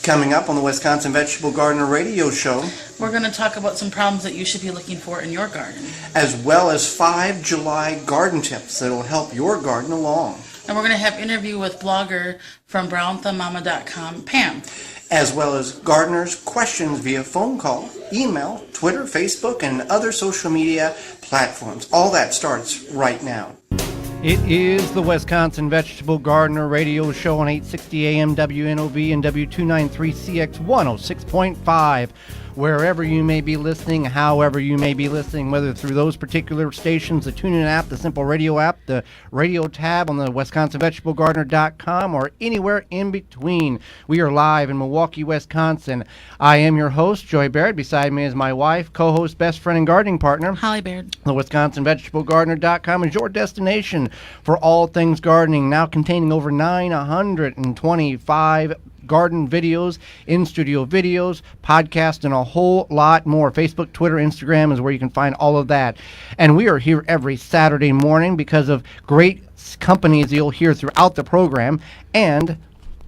Coming up on the Wisconsin Vegetable Gardener Radio Show, we're going to talk about some problems that you should be looking for in your garden, as well as 5 July garden tips that will help your garden along. And we're going to have an interview with blogger from brownthumbmama.com, Pam. As well as gardeners' questions via phone call, email, Twitter, Facebook, and other social media platforms. All that starts right now. It is the Wisconsin Vegetable Gardener Radio Show on 860 AM WNOV and W293CX 106.5. Wherever you may be listening, however you may be listening, whether through those particular stations, the TuneIn app, the Simple Radio app, the radio tab on the WisconsinVegetableGardener.com, or anywhere in between. We are live in Milwaukee, Wisconsin. I am your host, Joy Baird. Beside me is my wife, co-host, best friend, and gardening partner, Holly Baird. The WisconsinVegetableGardener.com is your destination for all things gardening, now containing over 925 garden videos, in-studio videos, podcasts, and a whole lot more. Facebook, Twitter, Instagram is where you can find all of that. And we are here every Saturday morning because of great companies you'll hear throughout the program. And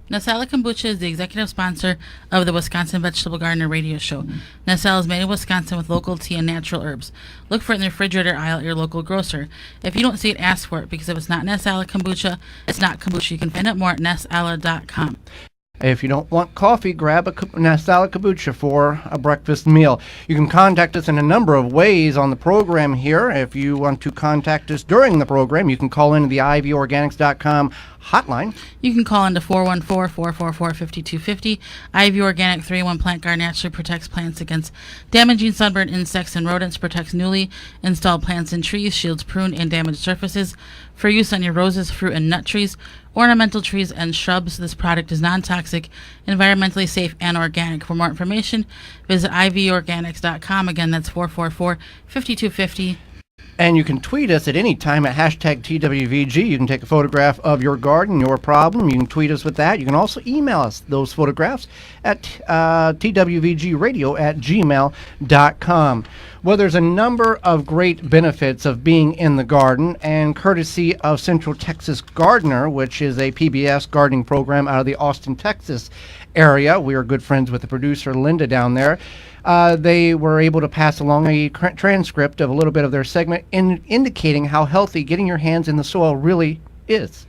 Nasala Kombucha is the executive sponsor of the Wisconsin Vegetable Gardener Radio Show. Nasala is made in Wisconsin with local tea and natural herbs. Look for it in the refrigerator aisle at your local grocer. If you don't see it, ask for it, because if it's not Nasala Kombucha, it's not kombucha. You can find out more at nasala.com. If you don't want coffee, grab a Nasala Kombucha for a breakfast meal. You can contact us in a number of ways on the program here. If you want to contact us during the program, you can call into the ivorganics.com hotline. You can call into 414-444-5250. IV Organic 3-in-1 Plant Guard naturally protects plants against damaging sunburn, insects, and rodents, protects newly installed plants and trees, shields pruned and damaged surfaces for use on your roses, fruit, and nut trees, ornamental trees, and shrubs. This product is non-toxic, environmentally safe, and organic. For more information, visit ivorganics.com. Again, that's 444-5250. And you can tweet us at any time at hashtag TWVG. You can take a photograph of your garden, your problem. You can tweet us with that. You can also email us those photographs at twvgradio@gmail.com. Well, there's a number of great benefits of being in the garden, and courtesy of Central Texas Gardener, which is a PBS gardening program out of the Austin, Texas area. We are good friends with the producer, Linda, down there. They were able to pass along a transcript of a little bit of their segment indicating how healthy getting your hands in the soil really is.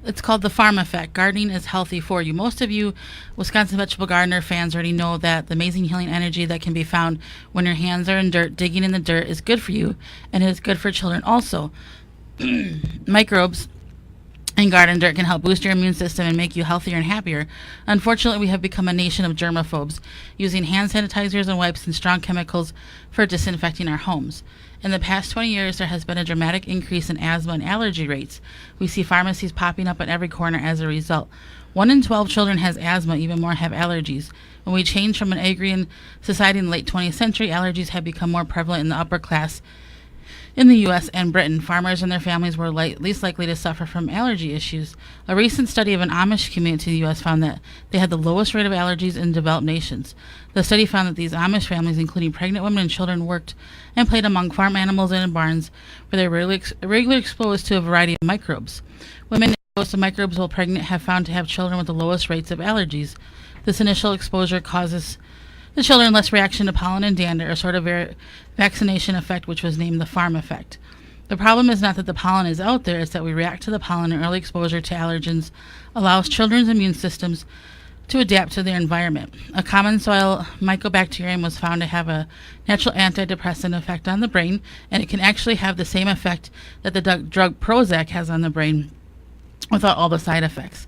It's called the farm effect. Gardening is healthy for you. Most of you Wisconsin Vegetable Gardener fans already know that the amazing healing energy that can be found when your hands are in dirt, digging in the dirt, is good for you, and it is good for children also. Microbes in garden dirt can help boost your immune system and make you healthier and happier. Unfortunately, we have become a nation of germaphobes, using hand sanitizers and wipes and strong chemicals for disinfecting our homes. In the past 20 years, there has been a dramatic increase in asthma and allergy rates. We see pharmacies popping up at every corner as a result. 1 in 12 children has asthma, even more have allergies. When we changed from an agrarian society in the late 20th century, allergies have become more prevalent in the upper class in the U.S. and Britain. Farmers and their families were least likely to suffer from allergy issues. A recent study of an Amish community in the U.S. found that they had the lowest rate of allergies in developed nations. The study found that these Amish families, including pregnant women and children, worked and played among farm animals and in barns where they were regularly exposed to a variety of microbes. Women exposed to microbes while pregnant have found to have children with the lowest rates of allergies. This initial exposure causes the children less reaction to pollen and dander, a sort of vaccination effect, which was named the farm effect. The problem is not that the pollen is out there, it's that we react to the pollen, and early exposure to allergens allows children's immune systems to adapt to their environment. A common soil mycobacterium was found to have a natural antidepressant effect on the brain, and it can actually have the same effect that the drug Prozac has on the brain without all the side effects.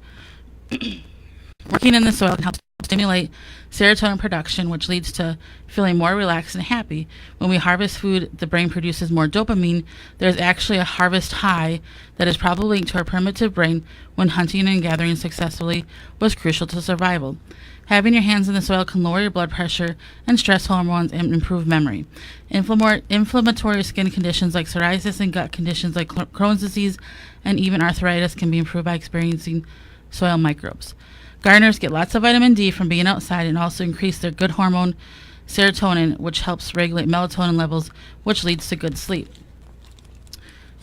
Working in the soil can help stimulate serotonin production, which leads to feeling more relaxed and happy. When we harvest food, the brain produces more dopamine. There's actually a harvest high that is probably linked to our primitive brain when hunting and gathering successfully was crucial to survival. Having your hands in the soil can lower your blood pressure and stress hormones and improve memory. Inflammatory skin conditions like psoriasis and gut conditions like Crohn's disease and even arthritis can be improved by experiencing soil microbes. Gardeners get lots of vitamin D from being outside and also increase their good hormone serotonin, which helps regulate melatonin levels, which leads to good sleep.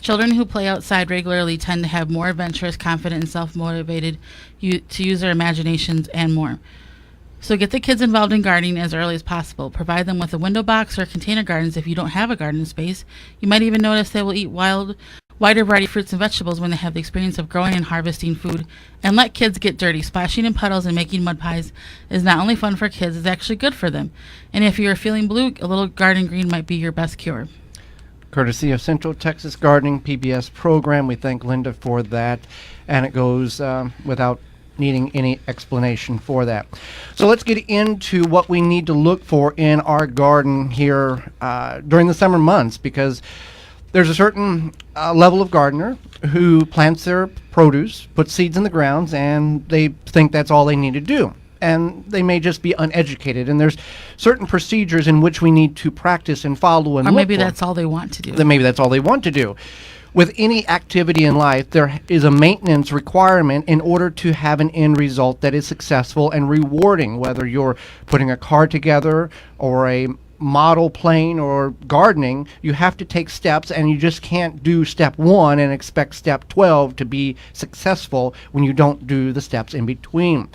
Children who play outside regularly tend to have more adventurous, confident, and self-motivated to use their imaginations and more. So get the kids involved in gardening as early as possible. Provide them with a window box or container gardens if you don't have a garden space. You might even notice they will eat wider variety of fruits and vegetables when they have the experience of growing and harvesting food. And let kids get dirty. Splashing in puddles and making mud pies is not only fun for kids, it's actually good for them. And if you're feeling blue, a little garden green might be your best cure. Courtesy of Central Texas Gardening PBS program. We thank Linda for that. And it goes without needing any explanation for that. So let's get into what we need to look for in our garden here during the summer months, because there's a certain level of gardener who plants their produce, puts seeds in the grounds, and they think that's all they need to do. And they may just be uneducated. And there's certain procedures in which we need to practice and follow and Or look maybe for. that's all they want to do. Then maybe that's all they want to do. With any activity in life, there is a maintenance requirement in order to have an end result that is successful and rewarding, whether you're putting a car together or a model plane or gardening. You have to take steps, and you just can't do step 1 and expect step 12 to be successful when you don't do the steps in between.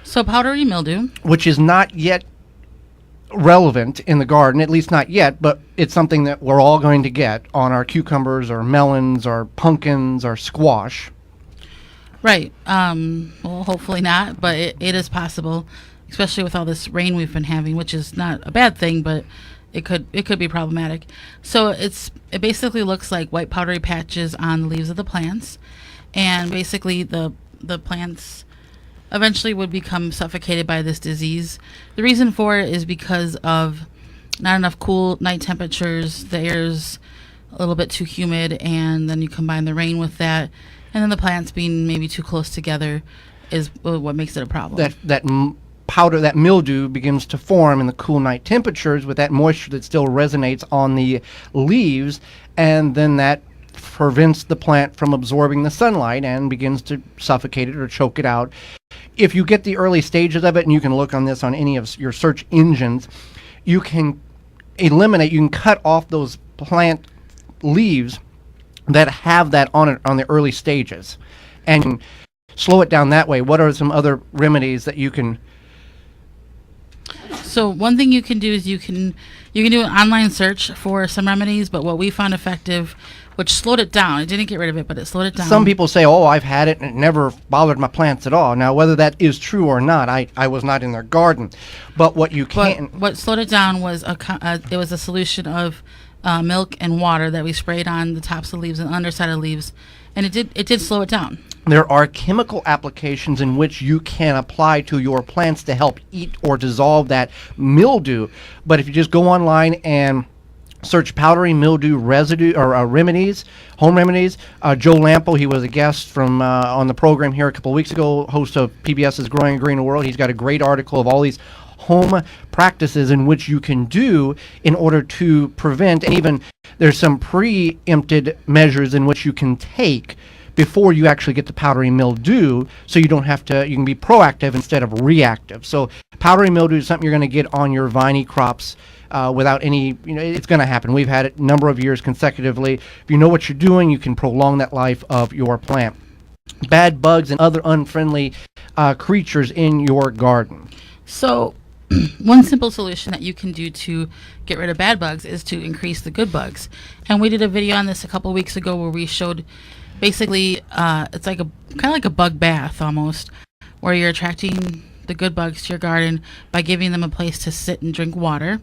So powdery mildew. Which is not yet relevant in the garden, at least not yet, but it's something that we're all going to get on our cucumbers or melons or pumpkins or squash. Right. Well, hopefully not, but it is possible, especially with all this rain we've been having, which is not a bad thing, but it could be problematic. So it basically looks like white powdery patches on the leaves of the plants, and basically the plants eventually would become suffocated by this disease. The reason for it is because of not enough cool night temperatures. The air's a little bit too humid, and then you combine the rain with that, and then the plants being maybe too close together is what makes it a problem. Powder, that mildew begins to form in the cool night temperatures with that moisture that still resonates on the leaves, and then that prevents the plant from absorbing the sunlight and begins to suffocate it or choke it out. If you get the early stages of it, and you can look on this on any of your search engines, you can cut off those plant leaves that have that on it on the early stages and slow it down that way. What are some other remedies that you can? So one thing you can do is you can do an online search for some remedies, but what we found effective, which slowed it down, it didn't get rid of it, but it slowed it down. Some people say, oh, I've had it and it never bothered my plants at all. Now, whether that is true or not, I was not in their garden. But what you can... What slowed it down was it was a solution of milk and water that we sprayed on the tops of leaves and underside of leaves, and it did slow it down. There are chemical applications in which you can apply to your plants to help eat or dissolve that mildew. But if you just go online and search powdery mildew residue or remedies, home remedies. Joe Lampo, he was a guest from on the program here a couple of weeks ago, host of PBS's Growing a Greener World. He's got a great article of all these home practices in which you can do in order to prevent, and even there's some preempted measures in which you can take before you actually get the powdery mildew, so you don't have to, you can be proactive instead of reactive. So powdery mildew is something you're going to get on your viney crops without any, it's going to happen. We've had it a number of years consecutively. If you know what you're doing, you can prolong that life of your plant. Bad bugs and other unfriendly creatures in your garden. So one simple solution that you can do to get rid of bad bugs is to increase the good bugs. And we did a video on this a couple weeks ago where we showed basically it's like kind of like a bug bath almost, where you're attracting the good bugs to your garden by giving them a place to sit and drink water,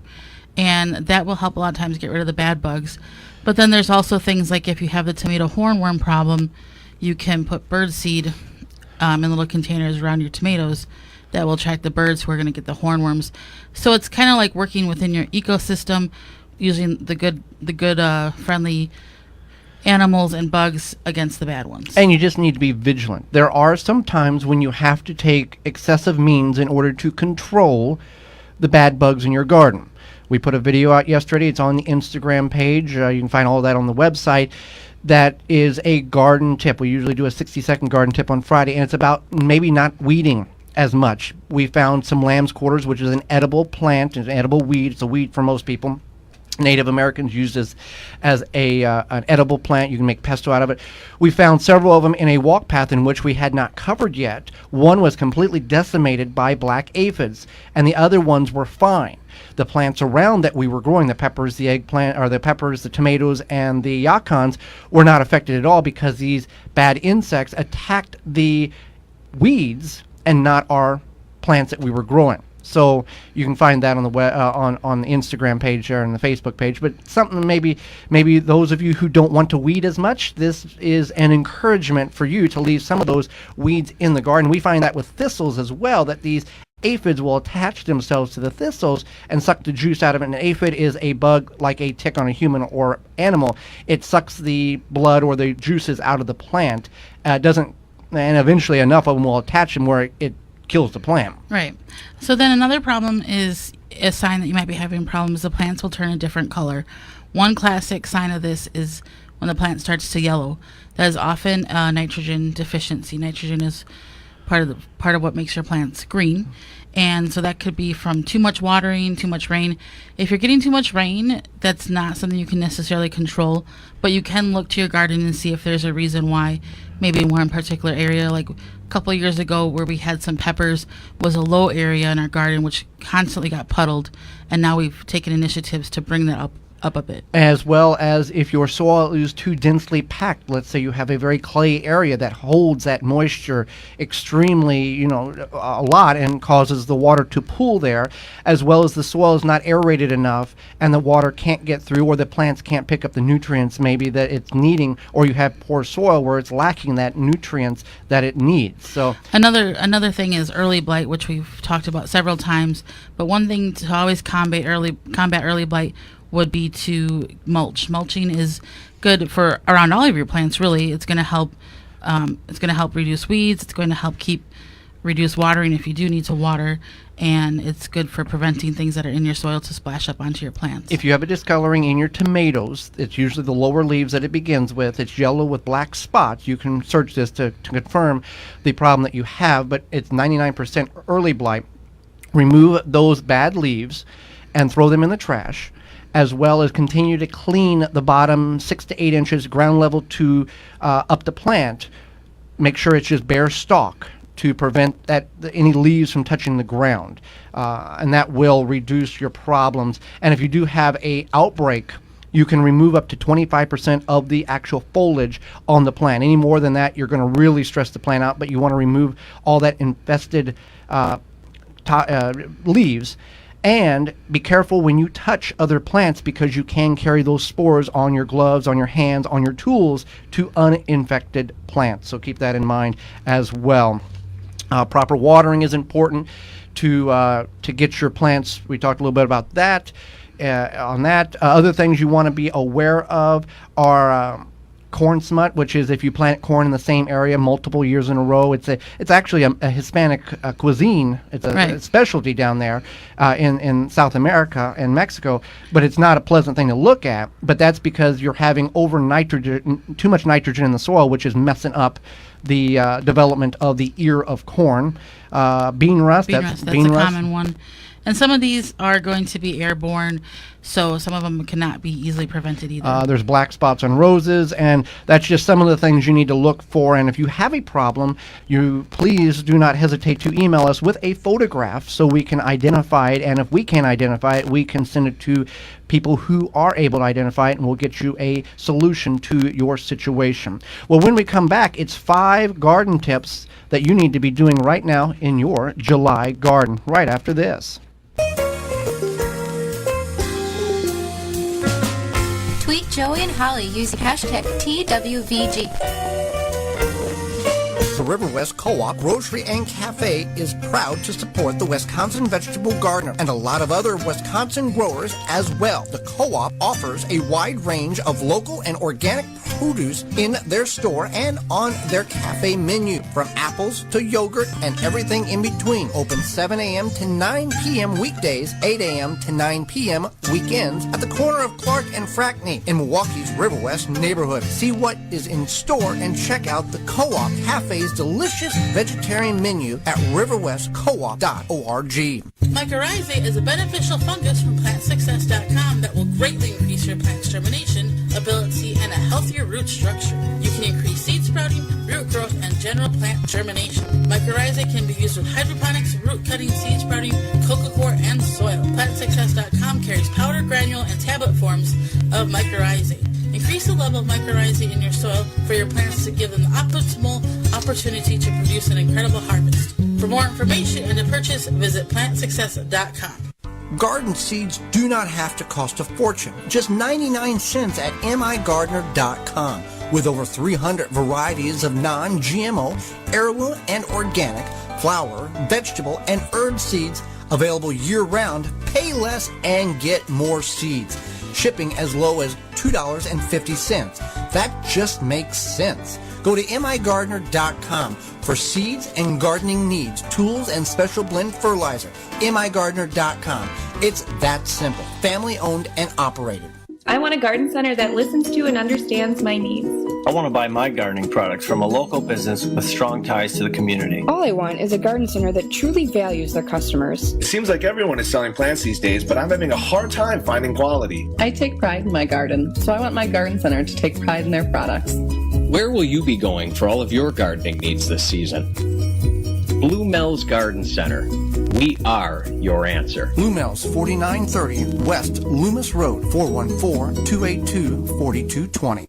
and that will help a lot of times get rid of the bad bugs. But then there's also things like if you have the tomato hornworm problem, you can put bird seed in little containers around your tomatoes that will attract the birds who are going to get the hornworms. So it's kind of like working within your ecosystem, using the good friendly animals and bugs against the bad ones. And you just need to be vigilant. There are some times when you have to take excessive means in order to control the bad bugs in your garden. We put a video out yesterday. It's on the Instagram page. You can find all of that on the website. That is a garden tip. We usually do a 60-second garden tip on Friday, and it's about maybe not weeding as much. We found some lamb's quarters, which is an edible plant, an edible weed. It's a weed for most people. Native Americans used as an edible plant. You can make pesto out of it. We found several of them in a walk path in which we had not covered yet. One was completely decimated by black aphids, and the other ones were fine. The plants around that we were growing, the peppers, the eggplant, or the peppers, the tomatoes, and the yacons, were not affected at all because these bad insects attacked the weeds and not our plants that we were growing. So you can find that on the on the Instagram page there and the Facebook page. But something maybe those of you who don't want to weed as much, this is an encouragement for you to leave some of those weeds in the garden. We find that with thistles as well, that these aphids will attach themselves to the thistles and suck the juice out of it. An aphid is a bug like a tick on a human or animal. It sucks the blood or the juices out of the plant. And eventually enough of them will attach them where it kills the plant. Right. So then another problem is a sign that you might be having problems. The plants will turn a different color. One classic sign of this is when the plant starts to yellow. That is often a nitrogen deficiency. Nitrogen is part of what makes your plants green. And so that could be from too much watering, too much rain. If you're getting too much rain, that's not something you can necessarily control, but you can look to your garden and see if there's a reason why. Maybe in one particular area, like a couple of years ago where we had some peppers, was a low area in our garden which constantly got puddled, and now we've taken initiatives to bring that up a bit. As well as if your soil is too densely packed. Let's say you have a very clay area that holds that moisture extremely, a lot, and causes the water to pool there, as well as the soil is not aerated enough and the water can't get through, or the plants can't pick up the nutrients maybe that it's needing, or you have poor soil where it's lacking that nutrients that it needs. So another thing is early blight, which we've talked about several times, but one thing to always combat early blight would be to mulch. Mulching is good for around all of your plants, really. It's going to help reduce weeds. It's going to help reduce watering if you do need to water, and it's good for preventing things that are in your soil to splash up onto your plants. If you have a discoloring in your tomatoes, it's usually the lower leaves that it begins with. It's yellow with black spots. You can search this to confirm the problem that you have, but it's 99% early blight. Remove those bad leaves and throw them in the trash, as well as continue to clean the bottom 6 to 8 inches ground level to up the plant. Make sure it's just bare stalk to prevent any leaves from touching the ground, and that will reduce your problems. And if you do have a outbreak, you can remove up to 25% of the actual foliage on the plant. Any more than that, you're going to really stress the plant out, but you want to remove all that infested leaves. And be careful when you touch other plants, because you can carry those spores on your gloves, on your hands, on your tools to uninfected plants. So keep that in mind as well. Proper watering is important to get your plants. We talked a little bit about that. Other things you want to be aware of are corn smut, which is if you plant corn in the same area multiple years in a row. It's actually a Hispanic cuisine. It's a specialty down there in South America and Mexico, but it's not a pleasant thing to look at. But that's because you're having too much nitrogen in the soil, which is messing up the development of the ear of corn. Bean rust. That's a common one. And some of these are going to be airborne, so some of them cannot be easily prevented either. There's black spots on roses, and that's just some of the things you need to look for. And if you have a problem, you please do not hesitate to email us with a photograph so we can identify it. And if we can't identify it, we can send it to people who are able to identify it, and we'll get you a solution to your situation. Well, when we come back, it's 5 garden tips that you need to be doing right now in your July garden, right after this. Tweet Joey and Holly using hashtag TWVG. The River West Co-op Grocery and Cafe is proud to support the Wisconsin Vegetable Gardener and a lot of other Wisconsin growers as well. The co-op offers a wide range of local and organic produce in their store and on their cafe menu, from apples to yogurt and everything in between. Open 7 a.m. to 9 p.m. weekdays, 8 a.m. to 9 p.m. weekends at the corner of Clark and Frackney in Milwaukee's River West neighborhood. See what is in store and check out the Co-op Cafe's delicious vegetarian menu at riverwestcoop.org. Mycorrhizae is a beneficial fungus from PlantSuccess.com that will greatly increase your plant's germination ability and a healthier root structure. You can increase seed sprouting, root growth, and general plant germination. Mycorrhizae can be used with hydroponics, root cutting, seed sprouting, coco coir, and soil. PlantSuccess.com carries powder, granule, and tablet forms of mycorrhizae. Increase the level of mycorrhizae in your soil for your plants to give them the optimal opportunity to produce an incredible harvest. For more information and to purchase, visit PlantSuccess.com. Garden seeds do not have to cost a fortune. Just 99 cents at migardener.com. With over 300 varieties of non-GMO, heirloom, and organic flower, vegetable, and herb seeds available year-round, pay less and get more seeds. Shipping as low as $2.50. That just makes sense. Go to migardener.com for seeds and gardening needs, tools, and special blend fertilizer. migardener.com. It's that simple. Family owned and operated. I want a garden center that listens to and understands my needs. I want to buy my gardening products from a local business with strong ties to the community. All I want is a garden center that truly values their customers. It seems like everyone is selling plants these days, but I'm having a hard time finding quality. I take pride in my garden, so I want my garden center to take pride in their products. Where will you be going for all of your gardening needs this season? Blue Mel's Garden Center. We are your answer. Blue Mel's, 4930 West Loomis Road, 414-282-4220.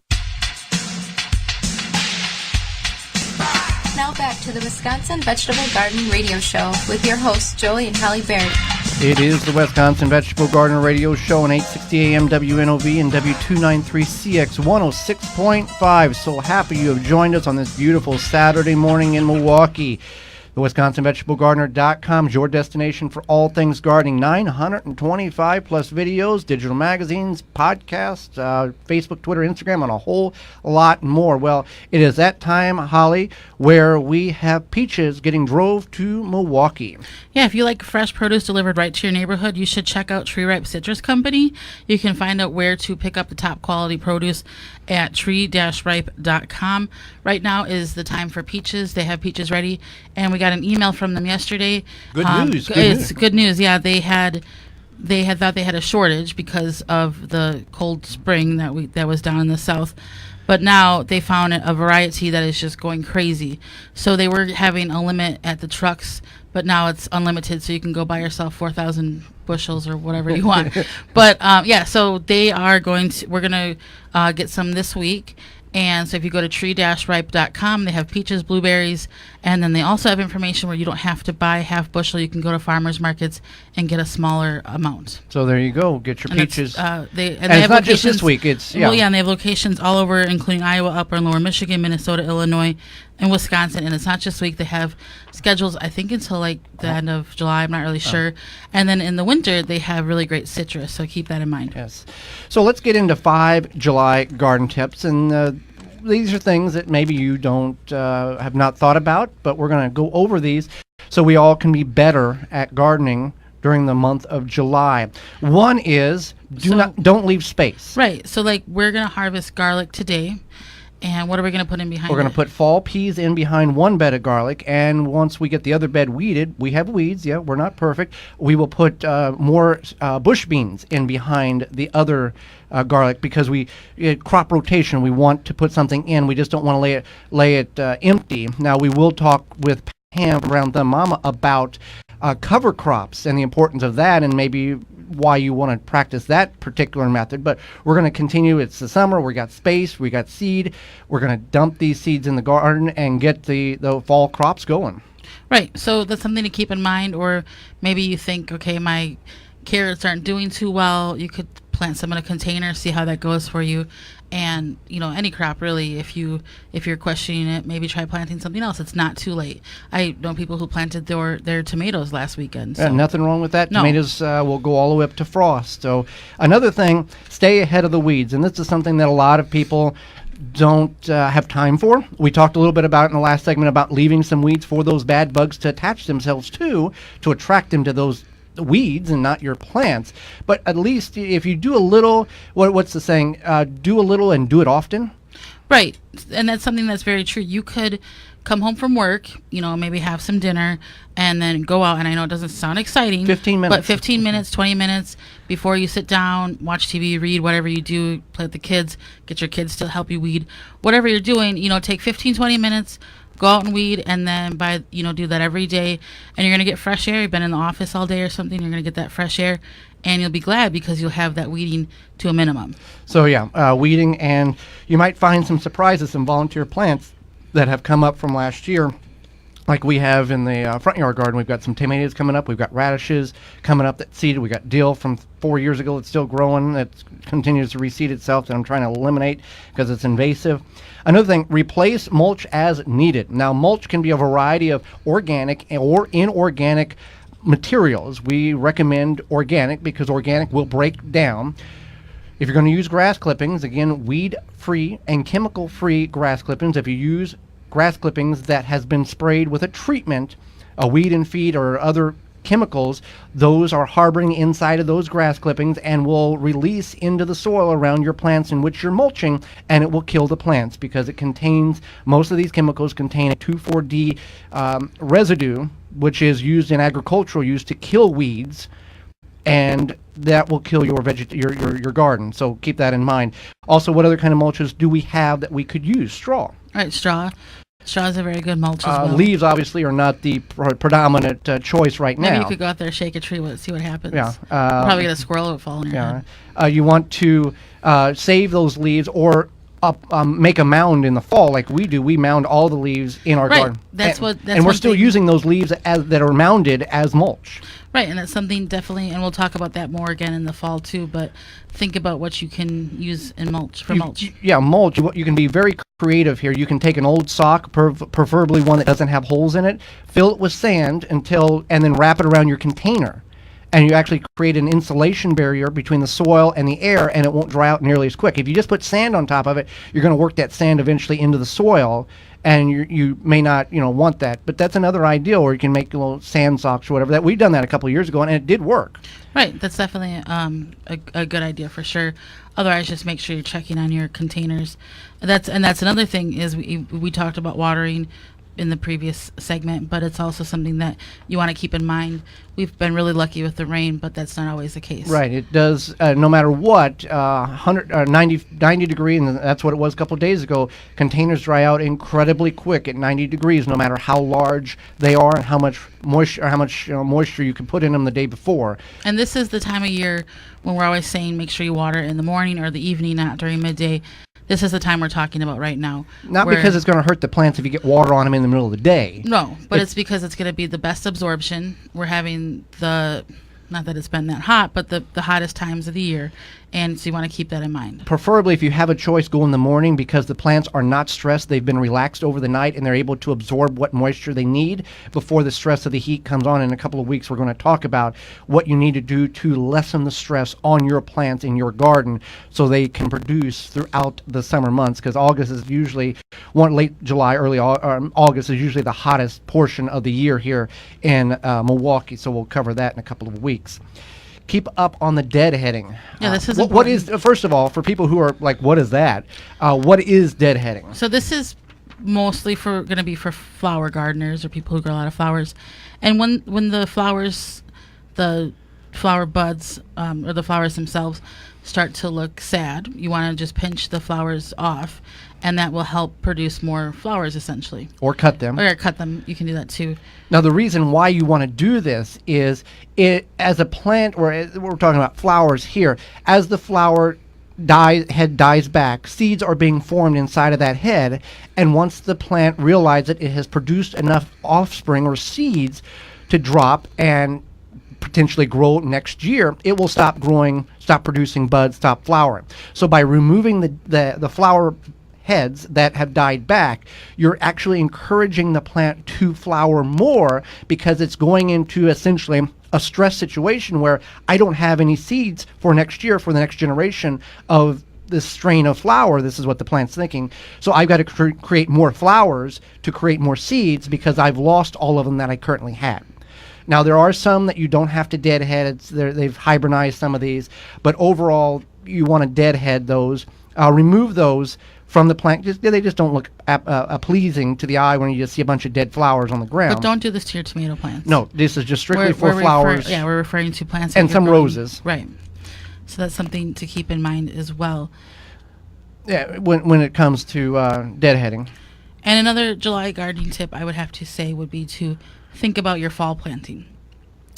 Now back to the Wisconsin Vegetable Garden Radio Show with your hosts, Joey and Holly Baird. It is the Wisconsin Vegetable Garden Radio Show on 860 AM WNOV and W293CX 106.5. So happy you have joined us on this beautiful Saturday morning in Milwaukee. The WisconsinVegetableGardener.com is your destination for all things gardening. 925 plus videos, digital magazines, podcasts, Facebook, Twitter, Instagram, and a whole lot more. Well, it is that time, Holly, where we have Peaches getting drove to Milwaukee. Yeah, if you like fresh produce delivered right to your neighborhood, you should check out Tree Ripe Citrus Company. You can find out where to pick up the top quality produce at tree-ripe.com. Right now is the time for peaches. They have peaches ready, and we got an email from them yesterday. Good news. It's good news. Yeah, they had thought they had a shortage because of the cold spring that was down in the south. But now they found a variety that is just going crazy. So they were having a limit at the trucks, but now it's unlimited, so you can go buy yourself 4,000 bushels or whatever you want. But yeah, so we're going to get some this week. And so if you go to tree-ripe.com, they have peaches, blueberries, and then they also have information where you don't have to buy half bushel. You can go to farmers markets and get a smaller amount. So there you go. Get your peaches. They and have it's not just this week. It's Well, yeah, and they have locations all over, including Iowa, Upper and Lower Michigan, Minnesota, Illinois, and Wisconsin. And it's not just this week. They have schedules, I think, until like the end of July. I'm not really sure. And then in the winter, they have really great citrus. So keep that in mind. Yes. So let's get into 5 July garden tips. And these are things that maybe you don't have not thought about, but we're going to go over these so we all can be better at gardening during the month of July. One is don't leave space. Right. So like we're going to harvest garlic today. And what are we going to put in behind it? We're going to put fall peas in behind one bed of garlic, and once we get the other bed weeded, we have weeds, yeah, we're not perfect, we will put more bush beans in behind the other garlic because crop rotation, we want to put something in, we just don't want to lay it empty. Now, we will talk with Pam around the Mama about cover crops and the importance of that, and maybe why you want to practice that particular method. But we're going to continue. It's the summer. We got space. We got seed. We're going to dump these seeds in the garden and get the fall crops going. Right. So that's something to keep in mind. Or maybe you think, okay, my carrots aren't doing too well. You could plant some in a container, see how that goes for you. And, any crop really, if you're questioning it, maybe try planting something else. It's not too late. I know people who planted their tomatoes last weekend. So. Yeah, nothing wrong with that. No. Tomatoes will go all the way up to frost. So another thing, stay ahead of the weeds. And this is something that a lot of people don't have time for. We talked a little bit about in the last segment about leaving some weeds for those bad bugs to attach themselves to attract them to those weeds and not your plants. But at least if you do a little, what's the saying? Do a little and do it often. Right. And that's something that's very true. You could come home from work, maybe have some dinner and then go out. And I know it doesn't sound exciting. 15 minutes. But 15 minutes, 20 minutes before you sit down, watch TV, read, whatever you do, play with the kids, get your kids to help you weed. Whatever you're doing, take 15, 20 minutes, go out and weed, and then do that every day. And you're going to get fresh air. You've been in the office all day or something. You're going to get that fresh air. And you'll be glad because you'll have that weeding to a minimum. So weeding, and you might find some surprises, some volunteer plants that have come up from last year. Like we have in the front yard garden, we've got some tomatoes coming up. We've got radishes coming up that seeded. We got dill from 4 years ago that's still growing. That continues to reseed itself that I'm trying to eliminate because it's invasive. Another thing, replace mulch as needed. Now, mulch can be a variety of organic or inorganic materials. We recommend organic because organic will break down. If you're going to use grass clippings, again, weed-free and chemical-free grass clippings. If you use grass clippings that has been sprayed with a treatment, a weed and feed or other chemicals, those are harboring inside of those grass clippings and will release into the soil around your plants in which you're mulching, and it will kill the plants because it contains, most of these chemicals contain a 2,4-D residue, which is used in agricultural use to kill weeds, and that will kill your garden. So keep that in mind. Also, what other kind of mulches do we have that we could use? Straw. All right, straw. Straw is a very good mulch as well. Leaves obviously are not the predominant choice right now. Maybe you could go out there, shake a tree, see what happens. Yeah. You'll probably get a squirrel that would fall on your head. You want to save those leaves or make a mound in the fall like we do. We mound all the leaves in our garden. And we're still using those leaves that are mounded as mulch. Right, and that's something definitely, and we'll talk about that more again in the fall too, but think about what you can use in mulch, mulch. Yeah, mulch. You can be very creative here. You can take an old sock, preferably one that doesn't have holes in it, fill it with sand and then wrap it around your container. And you actually create an insulation barrier between the soil and the air, and it won't dry out nearly as quick. If you just put sand on top of it, you're going to work that sand eventually into the soil, and you may not want that. But that's another idea, or you can make little sand socks or whatever. That we've done that a couple of years ago, and it did work. Right, that's definitely a good idea for sure. Otherwise, just make sure you're checking on your containers. That's another thing is we talked about watering in the previous segment, but it's also something that you want to keep in mind. We've been really lucky with the rain, but that's not always the case. Right. It does, no matter what, 90 degree, and that's what it was a couple of days ago, containers dry out incredibly quick at 90 degrees, no matter how large they are and how much moisture you can put in them the day before. And this is the time of year when we're always saying make sure you water in the morning or the evening, not during midday. This is the time we're talking about right now. Not because it's going to hurt the plants if you get water on them in the middle of the day. No, but it's because it's going to be the best absorption. We're having not that it's been that hot, but the hottest times of the year. And so you want to keep that in mind. Preferably, if you have a choice, go in the morning because the plants are not stressed. They've been relaxed over the night, and they're able to absorb what moisture they need before the stress of the heat comes on. In a couple of weeks, we're going to talk about what you need to do to lessen the stress on your plants in your garden so they can produce throughout the summer months, because August is usually, late July, early August is usually the hottest portion of the year here in Milwaukee. So we'll cover that in a couple of weeks. Keep up on the deadheading. Yeah, this is what is, first of all, for people who are like, what is that? What is deadheading? So this is mostly going to be for flower gardeners or people who grow a lot of flowers. And when the flowers, the flower buds or the flowers themselves start to look sad, you want to just pinch the flowers off, and that will help produce more flowers essentially. Or cut them. Or cut them. You can do that too. Now, the reason why you want to do this is as a plant, or we're talking about flowers here, as the flower head dies back, seeds are being formed inside of that head, and once the plant realizes it has produced enough offspring or seeds to drop and potentially grow next year, it will stop growing, stop producing buds, stop flowering. So by removing the flower heads that have died back, you're actually encouraging the plant to flower more because it's going into essentially a stress situation where I don't have any seeds for next year, for the next generation of this strain of flower. This is what the plant's thinking. So I've got to create more flowers to create more seeds because I've lost all of them that I currently had. Now, there are some that you don't have to deadhead. They've hybridized some of these. But overall, you want to deadhead those. Remove those from the plant. They just don't look pleasing to the eye when you just see a bunch of dead flowers on the ground. But don't do this to your tomato plants. No, this is just strictly for flowers. We're referring to plants. And some roses. Right. So that's something to keep in mind as well. Yeah, when it comes to deadheading. And another July gardening tip I would have to say would be to think about your fall planting.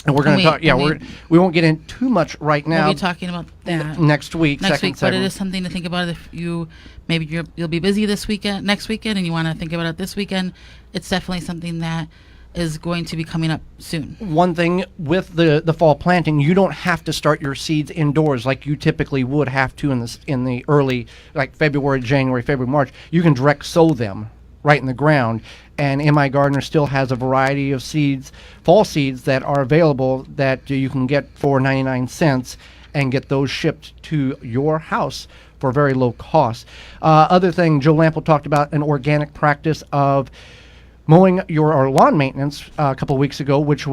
And we're going to talk. Yeah, we won't get in too much right now. We'll be talking about that next week. But it is something to think about. If you'll be busy this weekend, next weekend, and you want to think about it this weekend, it's definitely something that is going to be coming up soon. One thing with the fall planting, you don't have to start your seeds indoors like you typically would have to in the early, like January, February, March. You can direct sow them right in the ground. And MI Gardener still has a variety of seeds, fall seeds, that are available that you can get for 99 cents and get those shipped to your house for very low cost. Other thing, Joe Lample talked about an organic practice of mowing your lawn maintenance a couple of weeks ago, which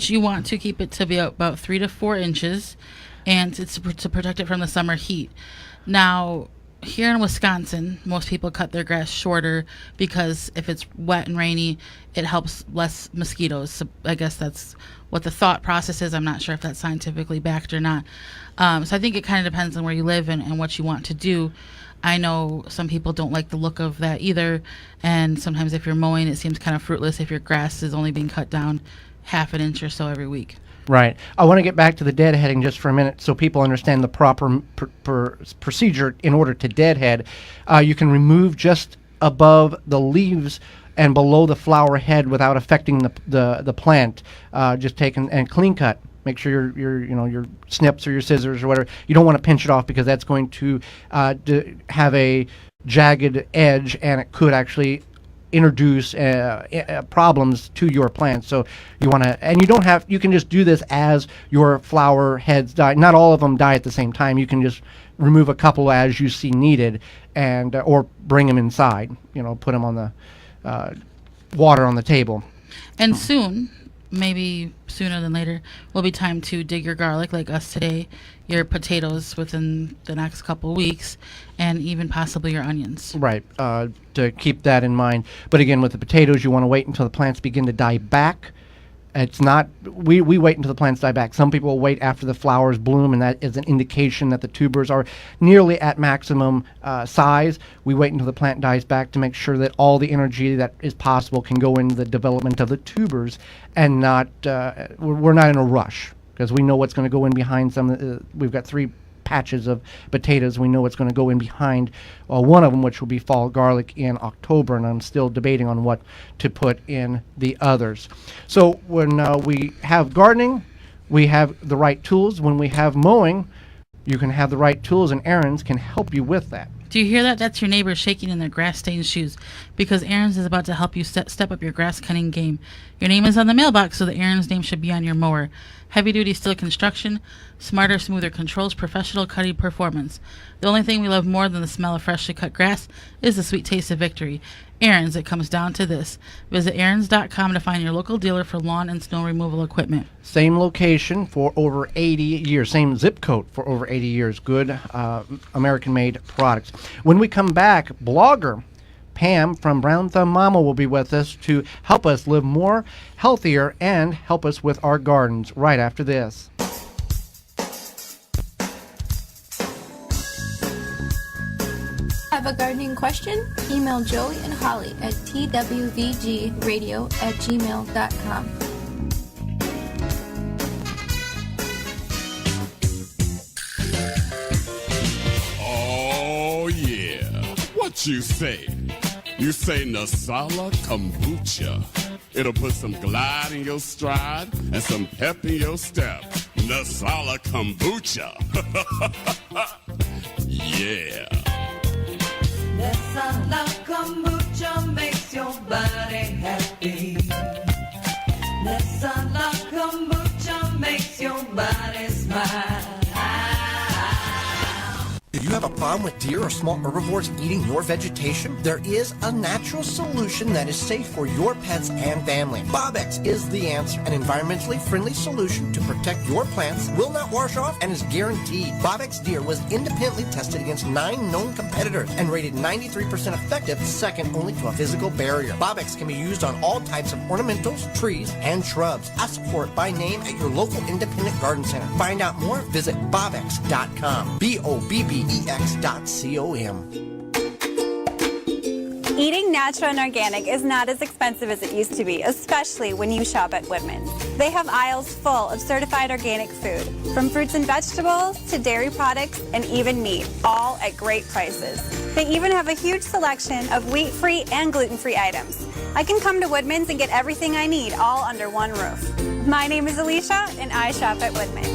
you want to keep it to be about 3 to 4 inches, and to protect it from the summer heat. Now, here in Wisconsin, most people cut their grass shorter because if it's wet and rainy, it helps less mosquitoes. So I guess that's what the thought process is. I'm not sure if that's scientifically backed or not. So I think it kind of depends on where you live and what you want to do. I know some people don't like the look of that either, and sometimes if you're mowing, it seems kind of fruitless if your grass is only being cut down half an inch or so every week. Right. I want to get back to the deadheading just for a minute so people understand the proper procedure in order to deadhead. You can remove just above the leaves and below the flower head without affecting the plant. Just take and clean cut. Make sure your snips or your scissors or whatever. You don't want to pinch it off because that's going to have a jagged edge, and it could actually introduce problems to your plant. So you want to, and you can just do this as your flower heads die. Not all of them die at the same time. You can just remove a couple as you see needed, and or bring them inside. Put them on the water on the table. And soon, maybe sooner than later, will be time to dig your garlic like us today, your potatoes within the next couple weeks, and even possibly your onions. Right, to keep that in mind. But again, with the potatoes, you want to wait until the plants begin to die back. It's not, we wait until the plants die back. Some people will wait after the flowers bloom, and that is an indication that the tubers are nearly at maximum size. We wait until the plant dies back to make sure that all the energy that is possible can go into the development of the tubers, and not, we're not in a rush, because we know what's going to go in behind some. We've got 3 patches of potatoes. We know what's going to go in behind one of them, which will be fall garlic in October, and I'm still debating on what to put in the others. So when we have gardening, we have the right tools. When we have mowing, you can have the right tools, and Aaron's can help you with that. Do you hear that? That's your neighbor shaking in their grass-stained shoes, because Aaron's is about to help you step up your grass-cutting game. Your name is on the mailbox, so the Aaron's name should be on your mower. Heavy-duty steel construction, smarter, smoother controls, professional cutting performance. The only thing we love more than the smell of freshly cut grass is the sweet taste of victory. Aaron's, it comes down to this. Visit Aaron's.com to find your local dealer for lawn and snow removal equipment. Same location for over 80 years. Same zip code for over 80 years. Good American-made products. When we come back, blogger Pam from Brown Thumb Mama will be with us to help us live more, healthier, and help us with our gardens right after this. Have a gardening question? Email Joey and Holly at twvgradio@gmail.com. Oh yeah, what you say? You say Nasala Kombucha. It'll put some glide in your stride and some pep in your step. Nasala Kombucha. Yeah. Nasala Kombucha makes your body happy. Nasala Kombucha makes your body smile. If you have have a problem with deer or small herbivores eating your vegetation? There is a natural solution that is safe for your pets and family. Bobex is the answer. An environmentally friendly solution to protect your plants, will not wash off, and is guaranteed. Bobex Deer was independently tested against 9 known competitors and rated 93% effective, second only to a physical barrier. Bobex can be used on all types of ornamentals, trees, and shrubs. Ask for it by name at your local independent garden center. Find out more, visit bobex.com. BOBBEX.com. Eating natural and organic is not as expensive as it used to be, especially when you shop at Woodman's. They have aisles full of certified organic food, from fruits and vegetables to dairy products and even meat, all at great prices. They even have a huge selection of wheat-free and gluten-free items. I can come to Woodman's and get everything I need all under one roof. My name is Alicia, and I shop at Woodman's.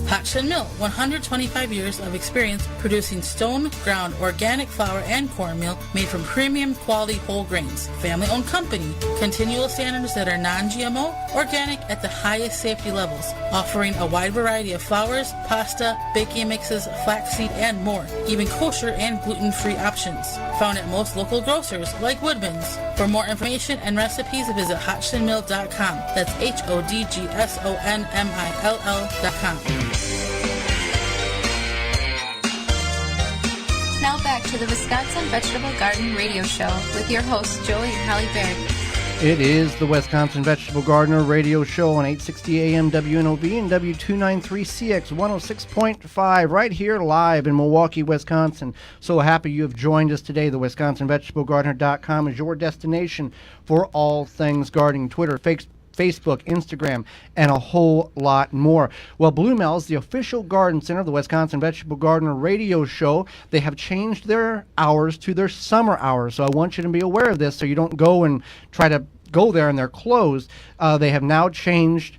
Hochshin Mill, 125 years of experience producing stone-ground organic flour and cornmeal made from premium quality whole grains. Family-owned company, continual standards that are non-GMO, organic at the highest safety levels, offering a wide variety of flours, pasta, baking mixes, flaxseed, and more, even kosher and gluten-free options. Found at most local grocers like Woodman's. For more information and recipes, visit HochshinMill.com. That's HODGSONMILL.com. Now back to the Wisconsin Vegetable Garden Radio Show with your hosts, Joey and Holly Baird. It is the Wisconsin Vegetable Gardener Radio Show on 860 AM WNOV and W293CX 106.5 right here live in Milwaukee, Wisconsin. So happy you have joined us today. The WisconsinVegetableGardener.com is your destination for all things gardening. Twitter, Facebook, Instagram, and a whole lot more. Well, Blue Mel's, the official garden center of the Wisconsin Vegetable Gardener Radio Show, they have changed their hours to their summer hours. So I want you to be aware of this so you don't go and try to go there and they're closed. They have now changed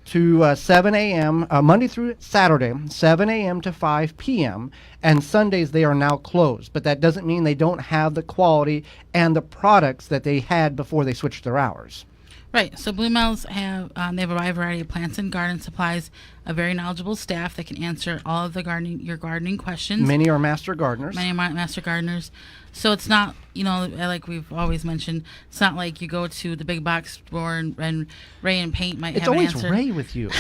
to 7 a.m. Monday through Saturday, 7 a.m. to 5 p.m., and Sundays they are now closed. But that doesn't mean they don't have the quality and the products that they had before they switched their hours. Right. So Blue Mel's have they have a wide variety of plants and garden supplies, a very knowledgeable staff that can answer all of the your gardening questions. Many are master gardeners. Many are master gardeners. So it's not, like we've always mentioned, it's not like you go to the big box store and Ray and Paint might have an answer. It's always Ray with you.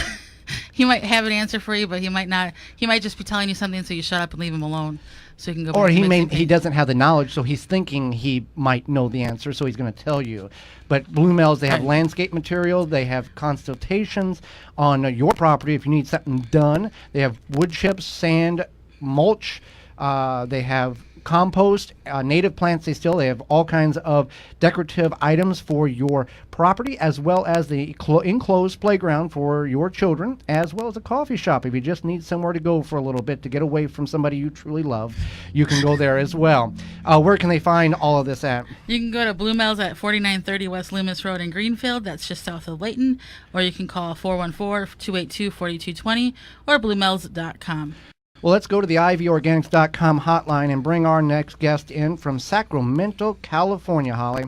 He might have an answer for you, but he might not. He might just be telling you something, so you shut up and leave him alone, so you can go. Or he doesn't have the knowledge, so he's thinking he might know the answer, so he's going to tell you. But Blue Mel's, they have landscape material, they have consultations on your property if you need something done. They have wood chips, sand, mulch. They have compost, native plants. They have all kinds of decorative items for your property, as well as the enclosed playground for your children, as well as a coffee shop. If you just need somewhere to go for a little bit to get away from somebody you truly love, you can go there as well. Where can they find all of this at? You can go to Blue Mel's at 4930 West Loomis Road in Greenfield. That's just south of Layton. Or you can call 414-282-4220 or bluemels.com. Well, let's go to the ivorganics.com hotline and bring our next guest in from Sacramento, California, Holly.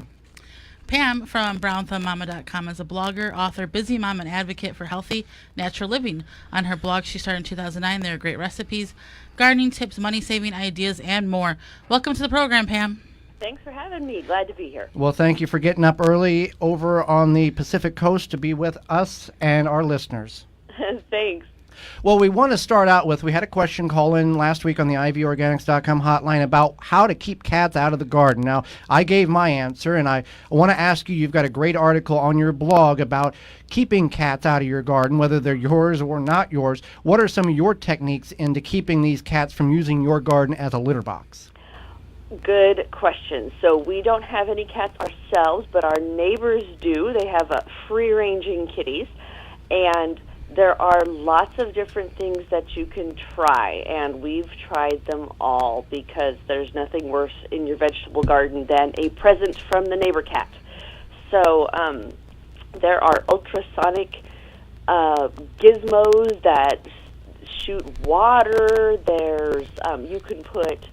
Pam from BrownThumbMama.com is a blogger, author, busy mom, and advocate for healthy, natural living. On her blog she started in 2009. There are great recipes, gardening tips, money-saving ideas, and more. Welcome to the program, Pam. Thanks for having me. Glad to be here. Well, thank you for getting up early over on the Pacific Coast to be with us and our listeners. Thanks. Well, we want to start out with, we had a question call in last week on the ivorganics.com hotline about how to keep cats out of the garden. Now, I gave my answer, and I want to ask you, you've got a great article on your blog about keeping cats out of your garden, whether they're yours or not yours. What are some of your techniques into keeping these cats from using your garden as a litter box? Good question. So we don't have any cats ourselves, but our neighbors do. They have free-ranging kitties, and there are lots of different things that you can try, and we've tried them all because there's nothing worse in your vegetable garden than a present from the neighbor cat. So there are ultrasonic gizmos that shoot water. There's you can put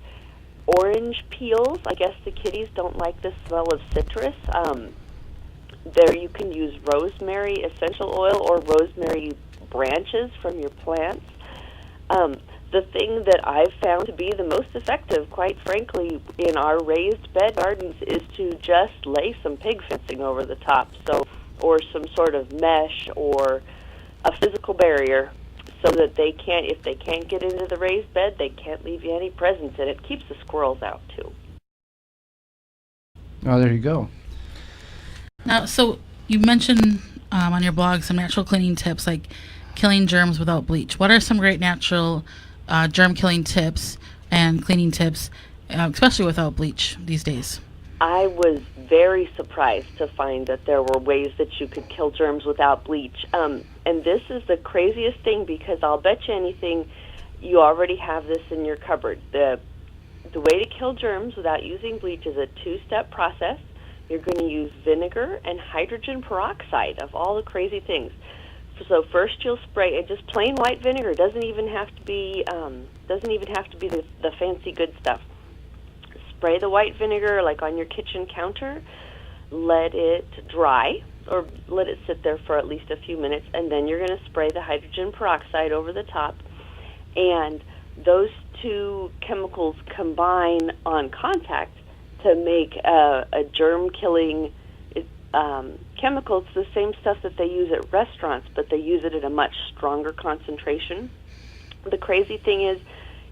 orange peels. I guess the kitties don't like the smell of citrus. There you can use rosemary essential oil or rosemary branches from your plants. the thing that I've found to be the most effective, quite frankly, in our raised bed gardens is to just lay some pig fencing over the top, or some sort of mesh or a physical barrier, so that they can't, if they can't get into the raised bed, they can't leave you any presents, and it keeps the squirrels out too. Oh, there you go. Now, so you mentioned on your blog some natural cleaning tips, like killing germs without bleach. What are some great natural germ killing tips and cleaning tips, especially without bleach these days? I was very surprised to find that there were ways that you could kill germs without bleach. And this is the craziest thing, because I'll bet you anything you already have this in your cupboard. The way to kill germs without using bleach is a two-step process. You're going to use vinegar and hydrogen peroxide, of all the crazy things. So first you'll spray it, just plain white vinegar. It doesn't even have to be the fancy good stuff. Spray the white vinegar like on your kitchen counter. Let it dry, or let it sit there for at least a few minutes, and then you're going to spray the hydrogen peroxide over the top. And those two chemicals combine on contact to make a germ-killing chemical. It's the same stuff that they use at restaurants, but they use it at a much stronger concentration. The crazy thing is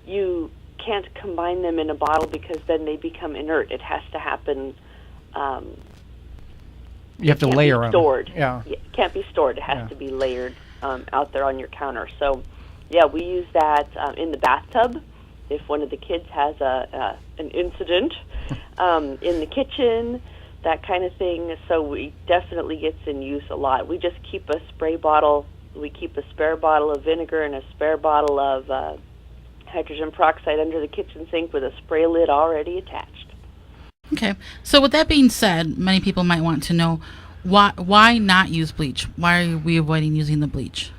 you can't combine them in a bottle, because then they become inert. It has to happen. You have to layer them. Stored. Yeah. It can't be stored. It has to be layered out there on your counter. So, yeah, we use that in the bathtub. If one of the kids has an incident in the kitchen, that kind of thing. So we definitely gets in use a lot. We just keep a spray bottle. We keep a spare bottle of vinegar and a spare bottle of hydrogen peroxide under the kitchen sink with a spray lid already attached. Okay. So with that being said, many people might want to know why not use bleach? Why are we avoiding using the bleach?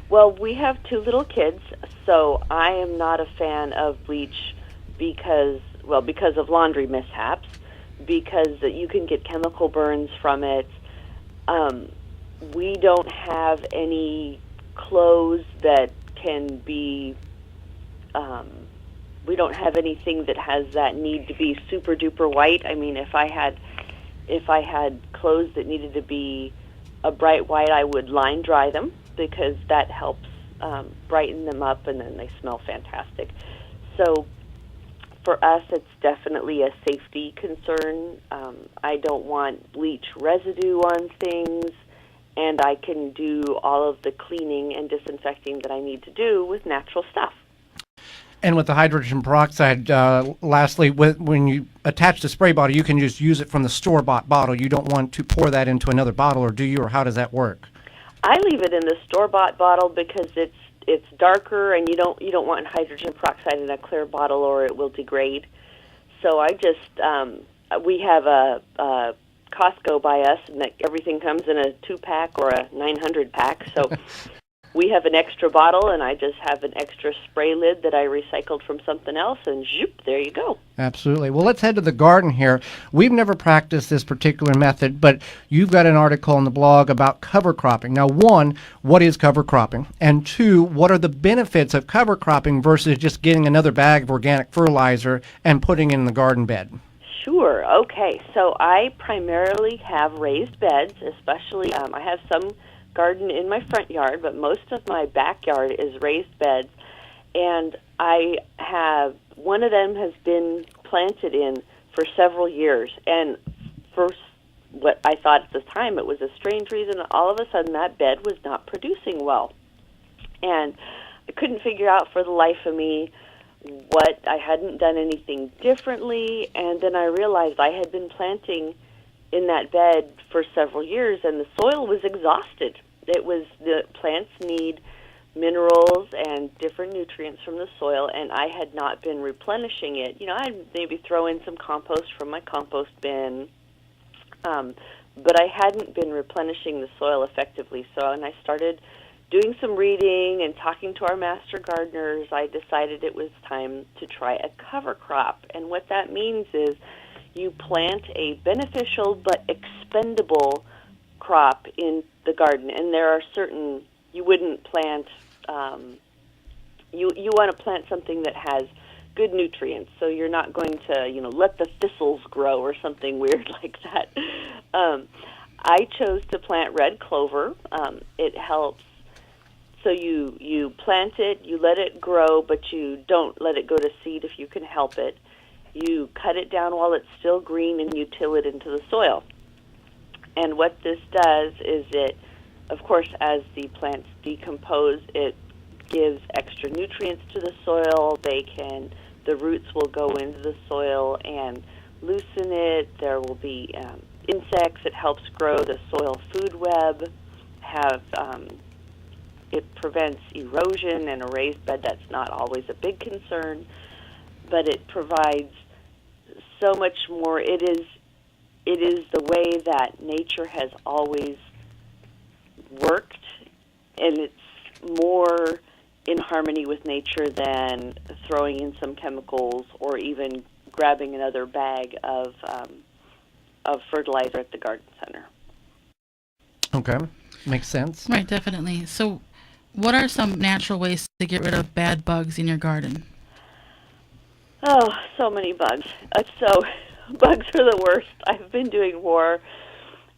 Well, we have two little kids, so I am not a fan of bleach because of laundry mishaps, because you can get chemical burns from it. We don't have any clothes that can be, we don't have anything that has that need to be super duper white. I mean, if I had clothes that needed to be a bright white, I would line dry them, because that helps brighten them up, and then they smell fantastic. So for us, it's definitely a safety concern. I don't want bleach residue on things, and I can do all of the cleaning and disinfecting that I need to do with natural stuff. And with the hydrogen peroxide, lastly, when you attach the spray bottle, you can just use it from the store-bought bottle. You don't want to pour that into another bottle, or do you, or how does that work? I leave it in the store-bought bottle because it's darker, and you don't want hydrogen peroxide in a clear bottle, or it will degrade. So I just we have a Costco by us, and everything comes in a 2-pack or a 900-pack. So we have an extra bottle, and I just have an extra spray lid that I recycled from something else, and zoop, there you go. Absolutely. Well, let's head to the garden here. We've never practiced this particular method, but you've got an article on the blog about cover cropping. Now, one, what is cover cropping? And two, what are the benefits of cover cropping versus just getting another bag of organic fertilizer and putting it in the garden bed? Sure. Okay. So I primarily have raised beds, especially I have some garden in my front yard, but most of my backyard is raised beds, and I have one of them has been planted in for several years, and for what I thought at the time it was a strange reason, all of a sudden that bed was not producing well, and I couldn't figure out for the life of me what I hadn't done anything differently, and then I realized I had been planting in that bed for several years, and the soil was exhausted. The plants need minerals and different nutrients from the soil, and I had not been replenishing it. You know, I'd maybe throw in some compost from my compost bin, but I hadn't been replenishing the soil effectively. So, and I started doing some reading and talking to our master gardeners. I decided it was time to try a cover crop, and what that means is you plant a beneficial but expendable crop in the garden, and there are certain, you wouldn't plant you want to plant something that has good nutrients, so you're not going to, let the thistles grow or something weird like that. I chose to plant red clover. It helps. So you plant it, you let it grow, but you don't let it go to seed if you can help it. You cut it down while it's still green, and you till it into the soil. And what this does is it, of course, as the plants decompose, it gives extra nutrients to the soil. The roots will go into the soil and loosen it. There will be insects. It helps grow the soil food web. It prevents erosion, and a raised bed, that's not always a big concern, but it provides so much more. It is the way that nature has always worked, and it's more in harmony with nature than throwing in some chemicals or even grabbing another bag of fertilizer at the garden center. Okay, makes sense. Right, definitely. So what are some natural ways to get rid of bad bugs in your garden? Oh, so many bugs. Bugs are the worst. I've been doing war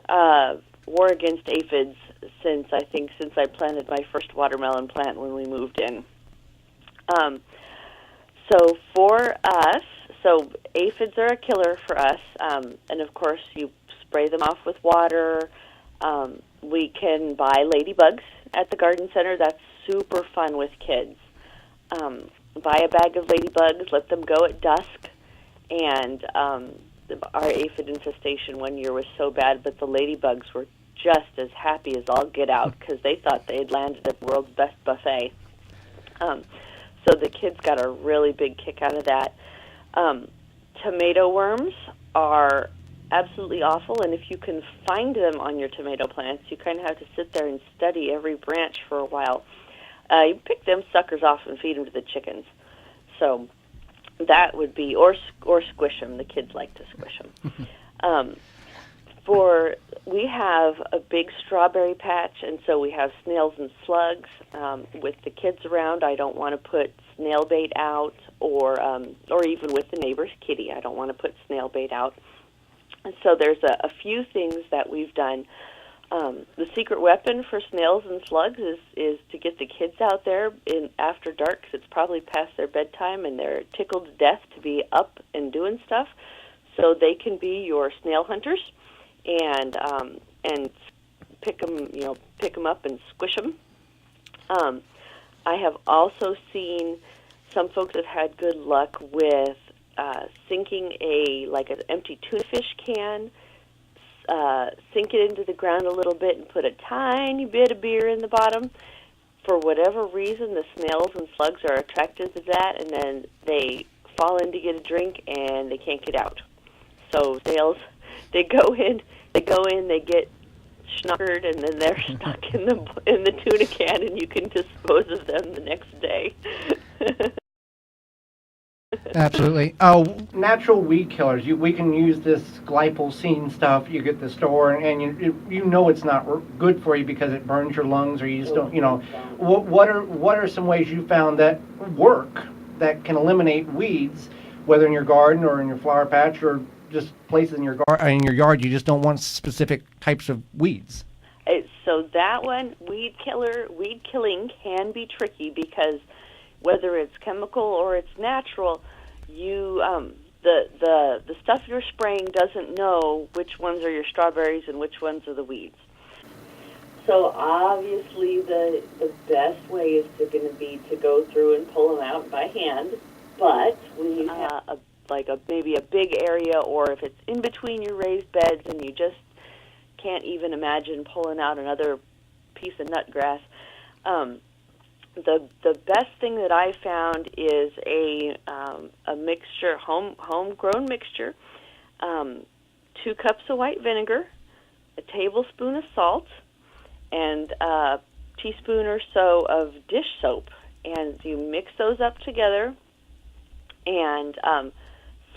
against aphids since I planted my first watermelon plant when we moved in. So for us, aphids are a killer for us, and of course you spray them off with water. We can buy ladybugs at the garden center. That's super fun with kids. Buy a bag of ladybugs, let them go at dusk, and our aphid infestation one year was so bad, but the ladybugs were just as happy as all get out because they thought they had landed at the world's best buffet. So the kids got a really big kick out of that. Tomato worms are absolutely awful, and if you can find them on your tomato plants, you kind of have to sit there and study every branch for a while. You pick them suckers off and feed them to the chickens. So that would be, or squish them. The kids like to squish them. We have a big strawberry patch, and so we have snails and slugs. With the kids around, I don't want to put snail bait out, or even with the neighbor's kitty, I don't want to put snail bait out. And so there's a few things that we've done. The secret weapon for snails and slugs is to get the kids out there after dark, because it's probably past their bedtime and they're tickled to death to be up and doing stuff. So they can be your snail hunters and pick them up and squish them. I have also seen some folks have had good luck with sinking an empty tuna fish can, sink it into the ground a little bit and put a tiny bit of beer in the bottom. For whatever reason, the snails and slugs are attracted to that, and then they fall in to get a drink and they can't get out. So snails, they go in, they get schnockered, and then they're stuck in the tuna can, and you can dispose of them the next day. Absolutely. Natural weed killers. We can use this glyphosate stuff you get at the store, and you know it's not good for you because it burns your lungs, or you just don't. What are some ways you found that work that can eliminate weeds, whether in your garden or in your flower patch or just places in your yard you just don't want specific types of weeds? So that one, weed killing can be tricky because whether it's chemical or it's natural, the stuff you're spraying doesn't know which ones are your strawberries and which ones are the weeds. So obviously the best way is going to be to go through and pull them out by hand. But when you have maybe a big area, or if it's in between your raised beds and you just can't even imagine pulling out another piece of nut grass, the best thing that I found is a mixture, homegrown mixture, 2 cups of white vinegar, a tablespoon of salt, and a teaspoon or so of dish soap, and you mix those up together and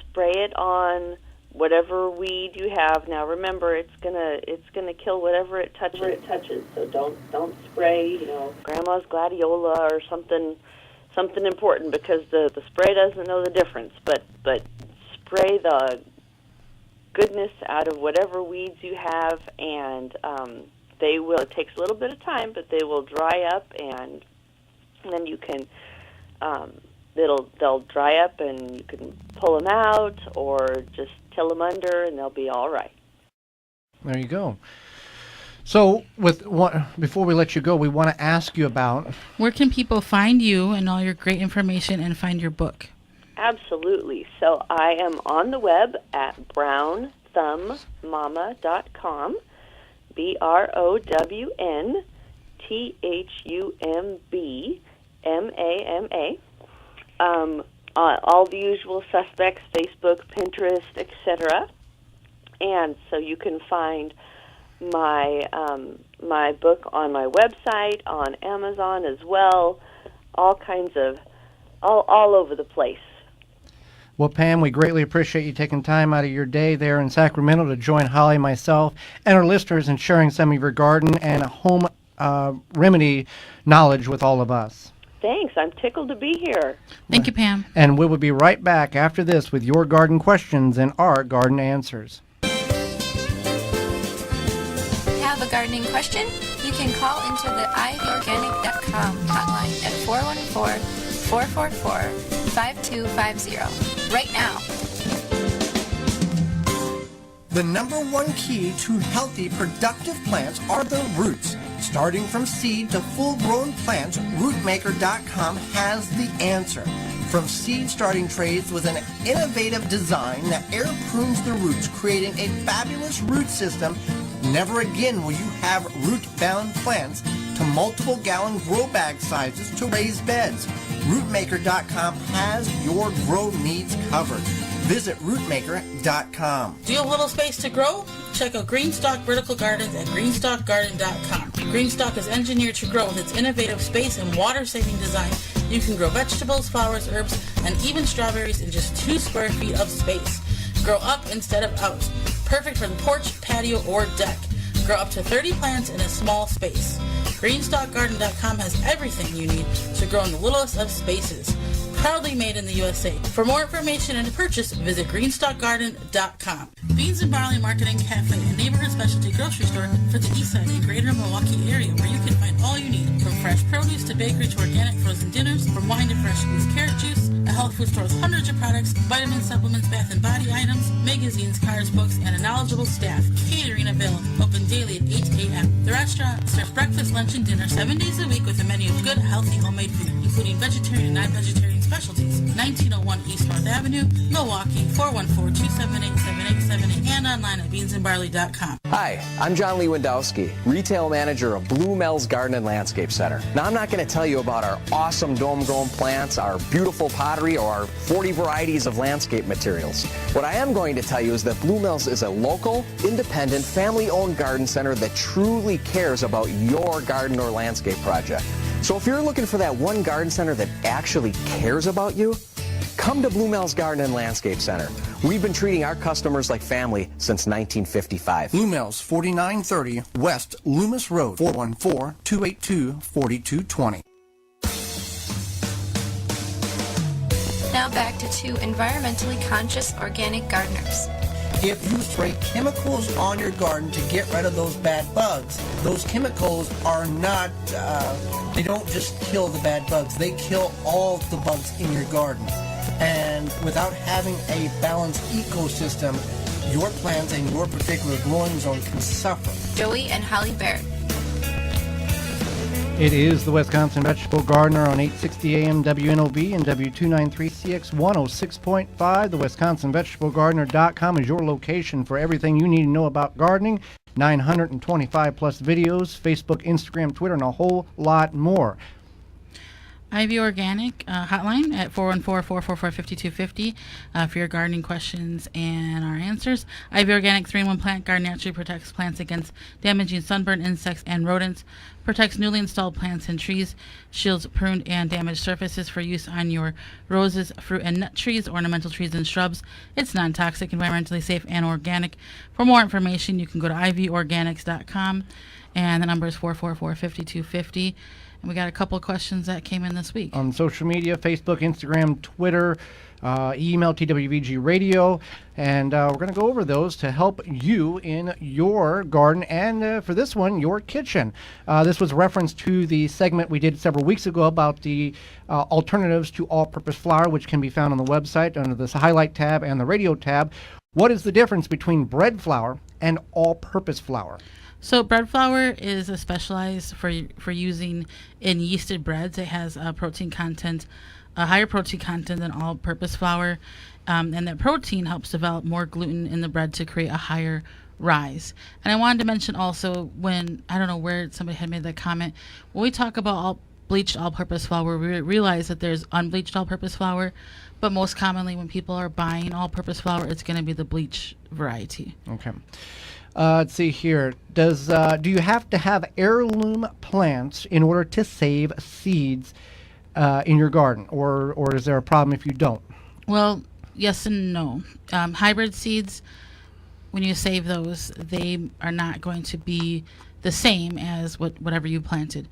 spray it on whatever weed you have. Now remember, it's gonna kill whatever it touches. So don't spray, grandma's gladiola or something something important, because the spray doesn't know the difference. But spray the goodness out of whatever weeds you have, and they will. It takes a little bit of time, but they will dry up, and then you can. They'll dry up, and you can pull them out, or just till them under, and they'll be all right. There you go. So, before we let you go, we want to ask you about... Where can people find you and all your great information and find your book? Absolutely. So I am on the web at brownthumbmama.com, BROWNTHUMBMAMA. All the usual suspects, Facebook, Pinterest, etc. And so you can find my my book on my website, on Amazon as well, all kinds of, all over the place. Well, Pam, we greatly appreciate you taking time out of your day there in Sacramento to join Holly, myself, and our listeners in sharing some of your garden and home remedy knowledge with all of us. Thanks. I'm tickled to be here. Thank you, Pam. And we will be right back after this with your garden questions and our garden answers. Have a gardening question? You can call into the ivorganic.com hotline at 414-444-5250 right now. The number one key to healthy, productive plants are the roots. Starting from seed to full-grown plants, rootmaker.com has the answer. From seed starting trays with an innovative design that air prunes the roots, creating a fabulous root system, never again will you have root-bound plants, to multiple gallon grow bag sizes to raised beds. Rootmaker.com has your grow needs covered. Visit rootmaker.com. Do you have a little space to grow? Check out Greenstock Vertical Gardens at greenstockgarden.com. Greenstock is engineered to grow with its innovative space and water-saving design. You can grow vegetables, flowers, herbs, and even strawberries in just 2 square feet of space. Grow up instead of out. Perfect for the porch, patio, or deck. Grow up to 30 plants in a small space. GreenstockGarden.com has everything you need to grow in the littlest of spaces. Proudly made in the USA. For more information and to purchase, visit greenstockgarden.com. Beans and Barley Market and Cafe, a neighborhood specialty grocery store for the east side and greater Milwaukee area, where you can find all you need, from fresh produce to bakery to organic frozen dinners, from wine to fresh squeezed carrot juice. A health food store with hundreds of products, vitamins, supplements, bath and body items, magazines, cards, books, and a knowledgeable staff. Catering available, open daily at 8 a.m. The restaurant serves breakfast, lunch, and dinner 7 days a week with a menu of good, healthy, homemade food, including vegetarian and non-vegetarian specialties. 1901 East North Avenue, Milwaukee, 414-278-7878, and online at beansandbarley.com. Hi, I'm John Lewandowski, retail manager of Blue Mel's Garden and Landscape Center. Now, I'm not going to tell you about our awesome dome-grown plants, our beautiful pottery, or our 40 varieties of landscape materials. What I am going to tell you is that Blue Mel's is a local, independent, family-owned garden center that truly cares about your garden or landscape project. So if you're looking for that one garden center that actually cares about you, come to Blue Mel's Garden and Landscape Center. We've been treating our customers like family since 1955. Blue Mel's, 4930 West Loomis Road, 414-282-4220. Now back to 2 environmentally conscious organic gardeners. If you spray chemicals on your garden to get rid of those bad bugs, those chemicals are not, they don't just kill the bad bugs, they kill all the bugs in your garden. And without having a balanced ecosystem, your plants and your particular growing zone can suffer. Joey and Holly Barrett. It is the Wisconsin Vegetable Gardener on 860 AM WNOV and W293CX 106.5. The WisconsinVegetableGardener.com is your location for everything you need to know about gardening. 925 plus videos, Facebook, Instagram, Twitter, and a whole lot more. Ivy Organic hotline at 414-444-5250 for your gardening questions and our answers. Ivy Organic 3-in-1 Plant Guard naturally protects plants against damaging sunburn, insects, and rodents. protects newly installed plants and trees, shields pruned and damaged surfaces for use on your roses, fruit and nut trees, ornamental trees, and shrubs. It's non-toxic, environmentally safe, and organic. For more information, you can go to ivorganics.com, and the number is 444-5250. And we got a couple of questions that came in this week. On social media, Facebook, Instagram, Twitter, email TWVG Radio, and we're going to go over those to help you in your garden and for this one, your kitchen. This was reference to the segment we did several weeks ago about the alternatives to all-purpose flour, which can be found on the website under the highlight tab and the radio tab. What is the difference between bread flour and all-purpose flour? So bread flour is a specialized for using in yeasted breads. It has a protein content, a higher protein content than all-purpose flour, and that protein helps develop more gluten in the bread to create a higher rise. And I wanted to mention also, when I don't know where somebody had made that comment, when we talk about bleached all-purpose flour, we realize that there's unbleached all-purpose flour, but most commonly when people are buying all-purpose flour, it's going to be the bleach variety. Okay. Let's see here. Do you have to have heirloom plants in order to save seeds in your garden, or is there a problem if you don't? Well, yes and no. Hybrid seeds, when you save those, they are not going to be the same as whatever you planted.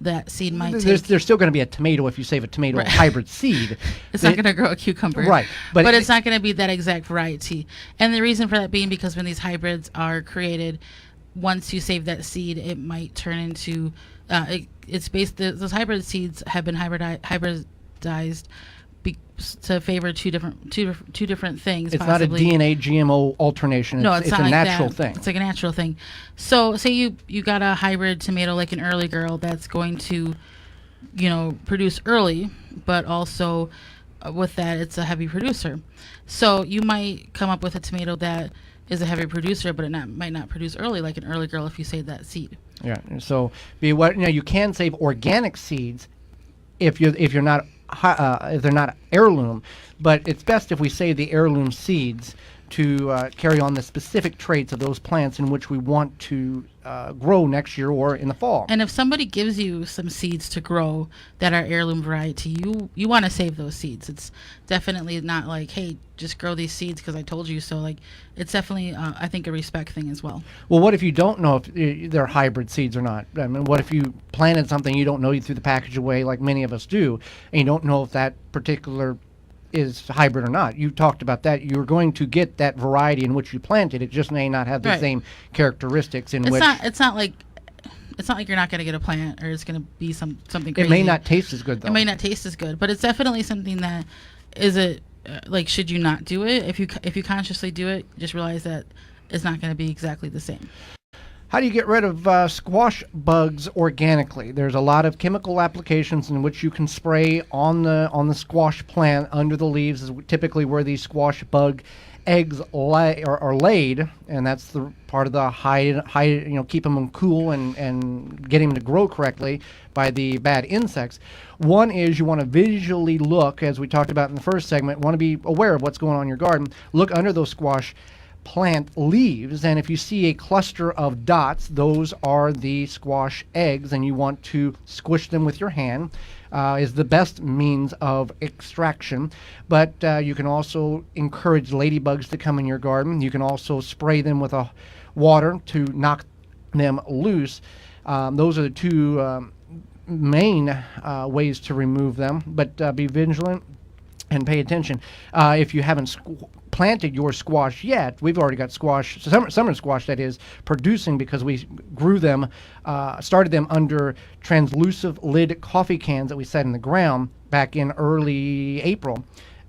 That seed might there's still going to be a tomato if you save a tomato hybrid seed. It's not going to grow a cucumber. Right. But it's not going to be that exact variety. And the reason for that being because when these hybrids are created, once you save that seed, it might turn into those hybrid seeds have been hybridized to favor two different things. It's possibly. Not a DNA GMO alternation. No, it's not a like natural that. thing. It's like a natural thing. So say you got a hybrid tomato like an early girl that's going to, produce early, but also with that it's a heavy producer. So you might come up with a tomato that is a heavy producer, but it might not produce early like an early girl if you save that seed. Yeah. So you can save organic seeds if you're not. If they're not heirloom, but it's best if we save the heirloom seeds to carry on the specific traits of those plants in which we want to grow next year or in the fall. And if somebody gives you some seeds to grow that are heirloom variety, you want to save those seeds. It's definitely not like, hey, just grow these seeds because I told you so. Like, it's definitely, I think, a respect thing as well. Well, what if you don't know if they're hybrid seeds or not? I mean, what if you planted something you don't know, you threw the package away like many of us do, and you don't know if that particular is hybrid or not? You talked about that. You're going to get that variety in which you planted. It just may not have the same characteristics in which. It's not like you're not going to get a plant or it's going to be something crazy. It may not taste as good though. It may not taste as good, but it's definitely something that should you not do it? If you consciously do it, just realize that it's not going to be exactly the same. How do you get rid of squash bugs organically? There's a lot of chemical applications in which you can spray on the squash plant under the leaves, is typically where these squash bug eggs are laid, and that's the part of the hide keep them cool and get them to grow correctly by the bad insects. One is you want to visually look, as we talked about in the first segment, want to be aware of what's going on in your garden. Look under those squash plant leaves, and if you see a cluster of dots, those are the squash eggs, and you want to squish them with your hand. Is the best means of extraction, but you can also encourage ladybugs to come in your garden. You can also spray them with water to knock them loose. Those are the two main ways to remove them, but be vigilant and pay attention. If you haven't planted your squash yet, we've already got squash, summer squash that is, producing because we grew them, started them under translucent lid coffee cans that we set in the ground back in early April.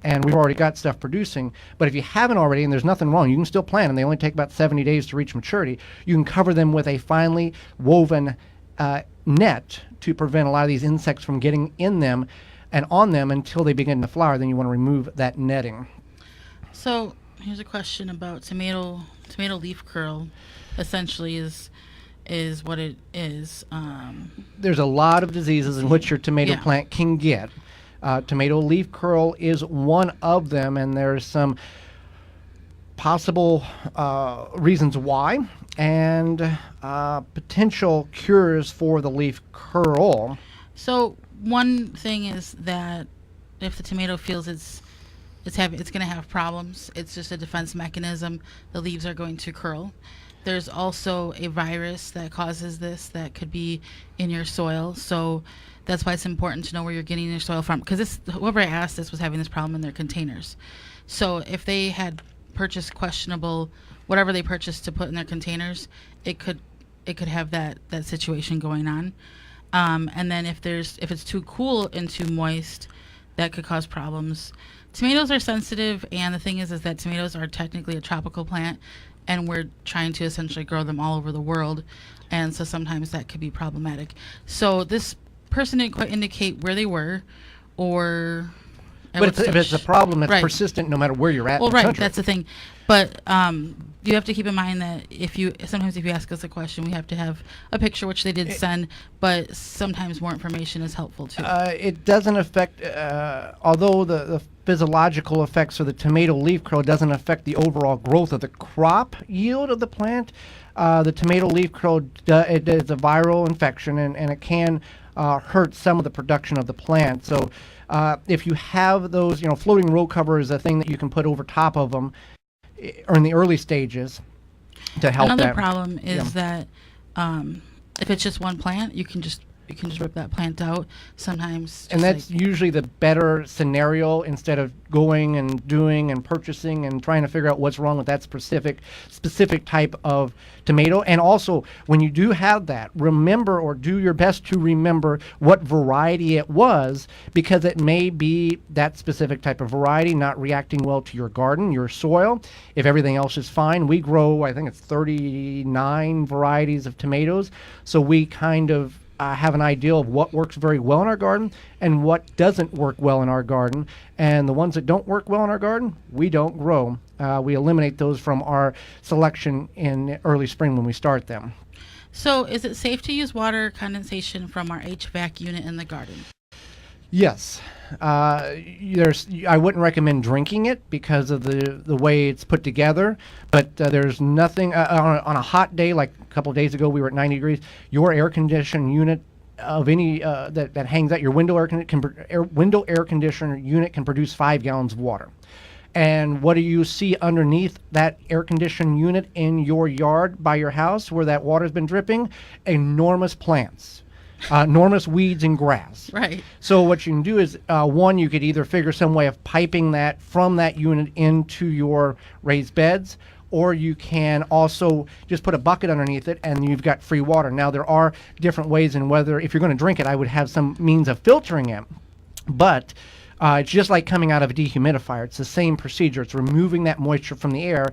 And we've already got stuff producing. But if you haven't already, and there's nothing wrong, you can still plant them. They only take about 70 days to reach maturity. You can cover them with a finely woven net to prevent a lot of these insects from getting in them and on them until they begin to flower. Then you want to remove that netting. So here's a question about tomato leaf curl. Essentially, is what it is. There's a lot of diseases in which your tomato plant can get. Tomato leaf curl is one of them, and there's some possible reasons why. and potential cures for the leaf curl. So one thing is that if the tomato feels it's going to have problems, it's just a defense mechanism. The leaves are going to curl. There's also a virus that causes this that could be in your soil. So that's why it's important to know where you're getting your soil from. Because whoever I asked this was having this problem in their containers. So if they had purchased questionable, whatever they purchased to put in their containers, it could have that situation going on. And then if it's too cool and too moist, that could cause problems. Tomatoes are sensitive, and the thing is that tomatoes are technically a tropical plant, and we're trying to essentially grow them all over the world, and so sometimes that could be problematic. So this person didn't quite indicate where they were, or... But if it's a problem that's right. persistent no matter where you're at in the right, country. that's the thing. But you have to keep in mind that sometimes if you ask us a question, we have to have a picture, which they did send, but sometimes more information is helpful too. It doesn't affect, although the physiological effects of the tomato leaf curl doesn't affect the overall growth of the crop yield of the plant. The tomato leaf curl, it is a viral infection, and it can hurt some of the production of the plant. So if you have those, floating row cover is a thing that you can put over top of them or in the early stages to help. Another problem is that if it's just one plant, you can just rip that plant out sometimes. And that's usually the better scenario, instead of going and doing and purchasing and trying to figure out what's wrong with that specific type of tomato. And also, when you do have that, remember, or do your best to remember what variety it was, because it may be that specific type of variety not reacting well to your garden, your soil. If everything else is fine, we grow, I think it's 39 varieties of tomatoes, so we kind of have an idea of what works very well in our garden and what doesn't work well in our garden. And the ones that don't work well in our garden, we don't grow. We eliminate those from our selection in early spring when we start them. So is it safe to use water condensation from our HVAC unit in the garden? Yes. I wouldn't recommend drinking it because of the way it's put together, but there's nothing on a hot day, like a couple of days ago we were at 90 degrees, your air conditioning unit of any that hangs out, your window air conditioner unit can produce 5 gallons of water. And what do you see underneath that air conditioning unit in your yard by your house where that water's been dripping? Enormous plants. Enormous weeds and grass. Right. So what you can do is, one, you could either figure some way of piping that from that unit into your raised beds, or you can also just put a bucket underneath it and you've got free water. Now, there are different ways in whether, if you're going to drink it, I would have some means of filtering it. But it's just like coming out of a dehumidifier. It's the same procedure. It's removing that moisture from the air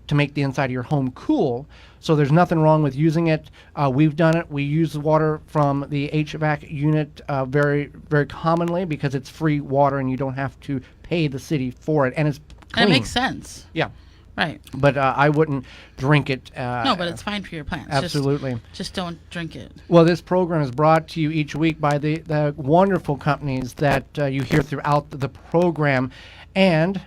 to make the inside of your home cool. So there's nothing wrong with using it. We've done it. We use the water from the HVAC unit very, very commonly because it's free water and you don't have to pay the city for it. And it's clean. And it makes sense. Yeah. Right. But I wouldn't drink it. No, but it's fine for your plants. Absolutely. Just don't drink it. Well, this program is brought to you each week by the wonderful companies that you hear throughout the program. And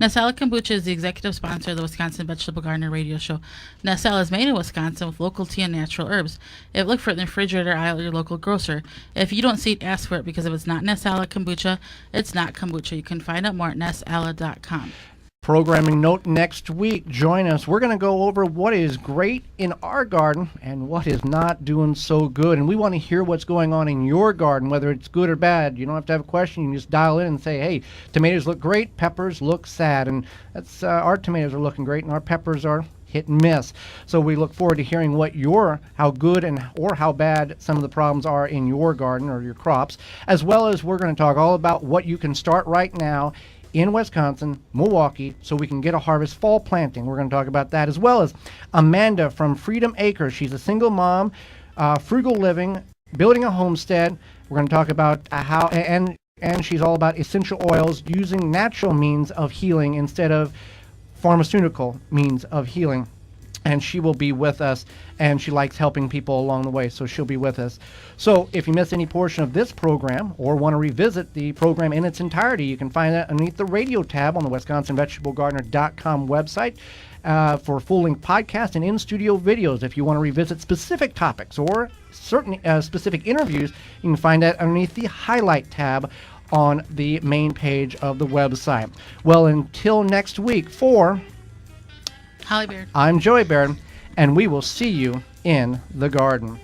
Nasala Kombucha is the executive sponsor of the Wisconsin Vegetable Gardener radio show. Nasala is made in Wisconsin with local tea and natural herbs. If look for it in the refrigerator aisle at your local grocer. If you don't see it, ask for it, because if it's not Nasala Kombucha, it's not kombucha. You can find out more at nasala.com. Programming note next week. Join us. We're going to go over what is great in our garden and what is not doing so good. And we want to hear what's going on in your garden, whether it's good or bad. You don't have to have a question. You can just dial in and say, hey, tomatoes look great, peppers look sad. And that's our tomatoes are looking great and our peppers are hit and miss. So we look forward to hearing how good or how bad some of the problems are in your garden or your crops, as well as we're going to talk all about what you can start right now in Wisconsin, Milwaukee, so we can get a harvest fall planting. We're going to talk about that, as well as Amanda from Freedom Acres. She's a single mom, frugal living, building a homestead. We're going to talk about how, and she's all about essential oils, using natural means of healing instead of pharmaceutical means of healing. And she will be with us, and she likes helping people along the way, so she'll be with us. So if you miss any portion of this program or want to revisit the program in its entirety, you can find that underneath the radio tab on the WisconsinVegetableGardener.com website. for full-length podcasts and in-studio videos. If you want to revisit specific topics or certain specific interviews, you can find that underneath the highlight tab on the main page of the website. Well, until next week, for Holly Baird, I'm Joey Baird, and we will see you in the garden.